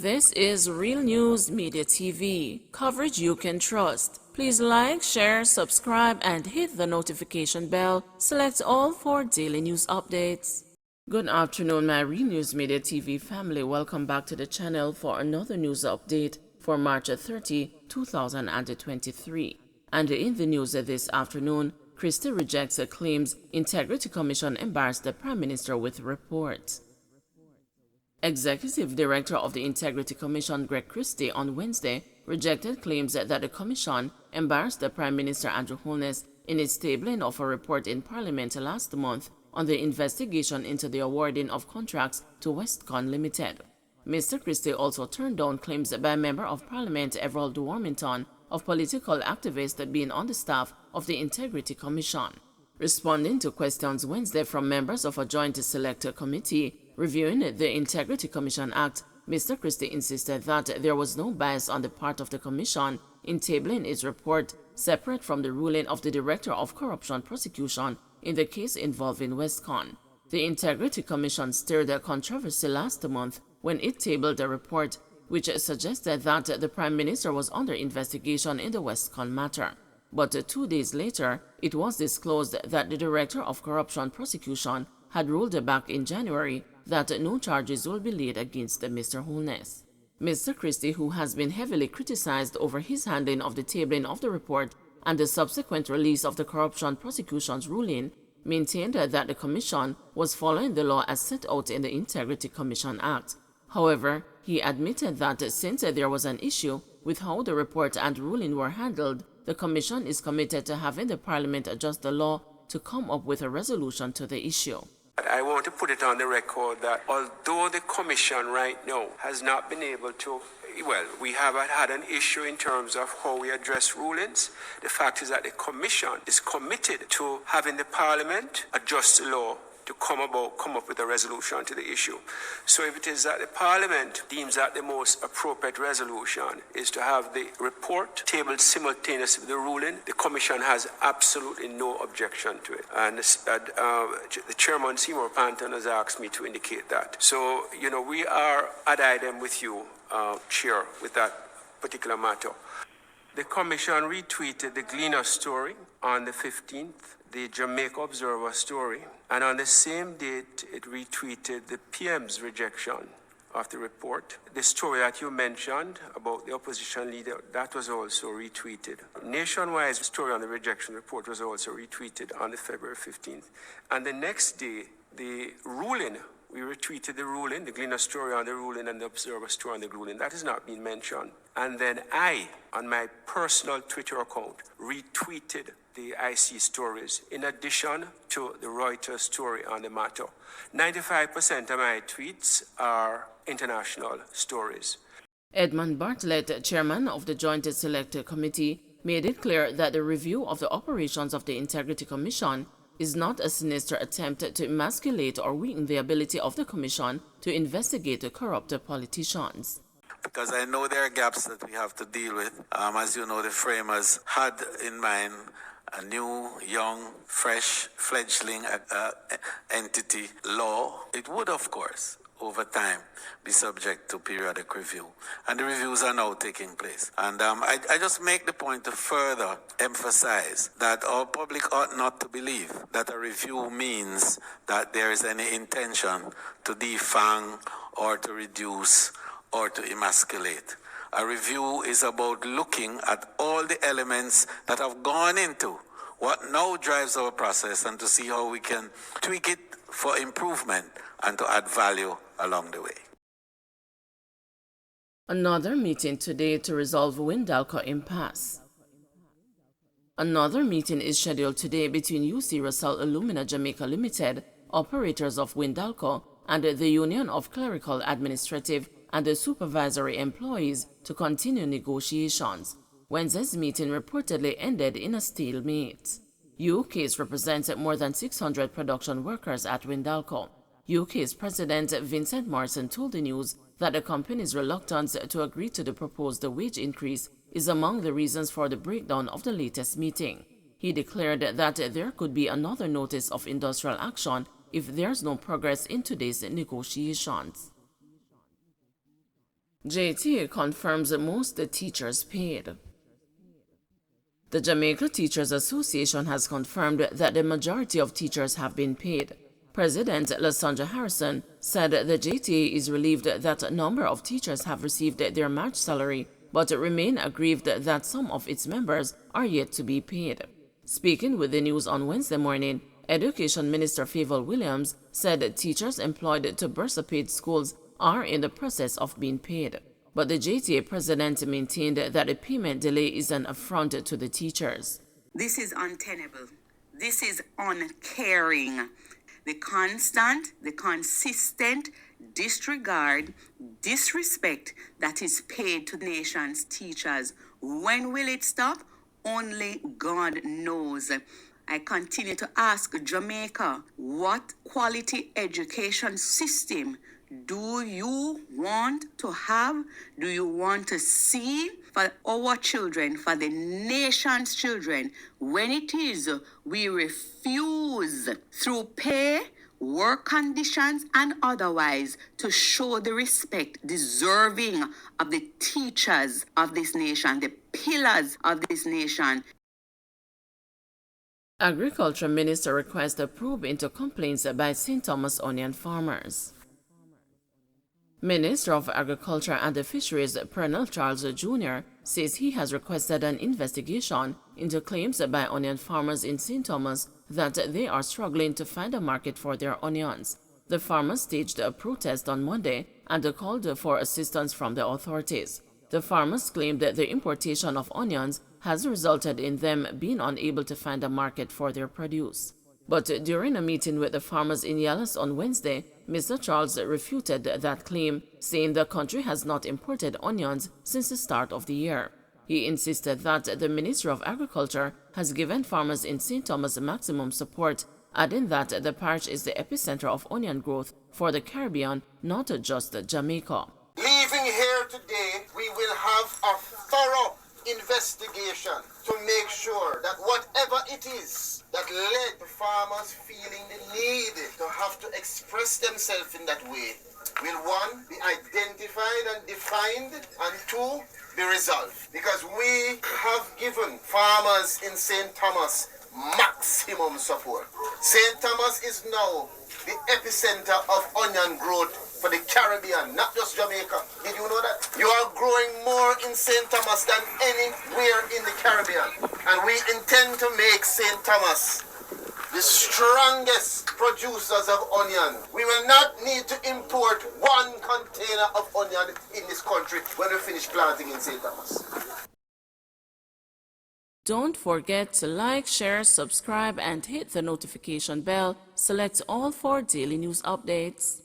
This is Real News Media TV, coverage you can trust. Please like, share, subscribe, and hit the notification bell. Select all for daily news updates. Good afternoon, my Real News Media TV family. Welcome back to the channel for another news update for March 30, 2023. And in the news this afternoon, Christie rejects claims Integrity Commission embarrassed the Prime Minister with reports. Executive Director of the Integrity Commission, Greg Christie, on Wednesday rejected claims that the Commission embarrassed the Prime Minister Andrew Holness in its tabling of a report in Parliament last month on the investigation into the awarding of contracts to Westcon Limited. Mr. Christie also turned down claims by Member of Parliament Everald Warmington of political activists being on the staff of the Integrity Commission. Responding to questions Wednesday from members of a joint select committee reviewing the Integrity Commission Act, Mr. Christie insisted that there was no bias on the part of the Commission in tabling its report separate from the ruling of the Director of Corruption Prosecution in the case involving Westcon. The Integrity Commission stirred a controversy last month when it tabled a report which suggested that the Prime Minister was under investigation in the Westcon matter. But 2 days later, it was disclosed that the Director of Corruption Prosecution had ruled back in January that no charges will be laid against Mr. Holness. Mr. Christie, who has been heavily criticized over his handling of the tabling of the report and the subsequent release of the Corruption Prosecution's ruling, maintained that the Commission was following the law as set out in the Integrity Commission Act. However, he admitted that since there was an issue with how the report and ruling were handled, the Commission is committed to having the Parliament adjust the law to come up with a resolution to the issue. I want to put it on the record that although the Commission right now has not been able to, we haven't had an issue in terms of how we address rulings, the fact is that the Commission is committed to having the Parliament adjust the law to come up with a resolution to the issue. So if it is that the Parliament deems that the most appropriate resolution is to have the report tabled simultaneously with the ruling, the Commission has absolutely no objection to it. And the Chairman, Seymour Panton, has asked me to indicate that. So, we are ad idem with you, Chair, with that particular matter. The Commission retweeted the Gleaner story on the 15th, the Jamaica Observer story, and on the same date, it retweeted the PM's rejection of the report. The story that you mentioned about the opposition leader, that was also retweeted. Nationwide's story on the rejection report was also retweeted on the February 15th. And the next day, the ruling, we retweeted the ruling, the Gleaner story on the ruling and the Observer story on the ruling. That has not been mentioned. And then I, on my personal Twitter account, retweeted the IC stories in addition to the Reuters story on the matter. 95% of my tweets are international stories. Edmund Bartlett, chairman of the Joint Select Committee, made it clear that the review of the operations of the Integrity Commission is not a sinister attempt to emasculate or weaken the ability of the Commission to investigate corrupt politicians. Because I know there are gaps that we have to deal with. As you know, the framers had in mind a new, young, fresh, fledgling entity law. It would, of course, over time, be subject to periodic review. And the reviews are now taking place. And I just make the point to further emphasize that our public ought not to believe that a review means that there is any intention to defang or to reduce or to emasculate. A review is about looking at all the elements that have gone into what now drives our process and to see how we can tweak it for improvement and to add value along the way. Another meeting today to resolve Windalco impasse. Another meeting is scheduled today between UC Russell Alumina Jamaica Limited, operators of Windalco, and the Union of Clerical, Administrative, and the Supervisory Employees to continue negotiations. Wednesday's meeting reportedly ended in a stalemate. UK's represents more than 600 production workers at Windalco. UK's President Vincent Morrison told the news that the company's reluctance to agree to the proposed wage increase is among the reasons for the breakdown of the latest meeting. He declared that there could be another notice of industrial action if there's no progress in today's negotiations. JTA confirms most teachers paid. The Jamaica Teachers Association has confirmed that the majority of teachers have been paid. President Lysandra Harrison said the JTA is relieved that a number of teachers have received their March salary, but remain aggrieved that some of its members are yet to be paid. Speaking with the news on Wednesday morning, Education Minister Favour Williams said teachers employed to Bursar-paid schools are in the process of being paid. But the JTA president maintained that the payment delay is an affront to the teachers. This is untenable. This is uncaring. The constant, the consistent disregard, disrespect that is paid to the nation's teachers. When will it stop? Only God knows. I continue to ask Jamaica, what quality education system do you want to have? Do you want to see for our children, for the nation's children? When it is, we refuse through pay, work conditions, and otherwise to show the respect deserving of the teachers of this nation, the pillars of this nation. Agriculture Minister requests a probe into complaints by St. Thomas onion farmers. Minister of Agriculture and the Fisheries Pernell Charles Jr. says he has requested an investigation into claims by onion farmers in St. Thomas that they are struggling to find a market for their onions. The farmers staged a protest on Monday and called for assistance from the authorities. The farmers claimed that the importation of onions has resulted in them being unable to find a market for their produce. But during a meeting with the farmers in Yallis on Wednesday, Mr. Charles refuted that claim, saying the country has not imported onions since the start of the year. He insisted that the Ministry of Agriculture has given farmers in St. Thomas maximum support, adding that the parish is the epicenter of onion growth for the Caribbean, not just Jamaica. Leaving here today, we will have a thorough investigation to make sure that whatever it is that led the farmers feeling the need to have to express themselves in that way will, one, be identified and defined, and two, be resolved. Because we have given farmers in St. Thomas maximum support. St. Thomas is now the epicenter of onion growth for the Caribbean, not just Jamaica. Did you know that? You are growing more in St. Thomas than anywhere in the Caribbean. And we intend to make St. Thomas the strongest producers of onion. We will not need to import one container of onion in this country when we finish planting in St. Thomas. Don't forget to like, share, subscribe, and hit the notification bell. Select all for daily news updates.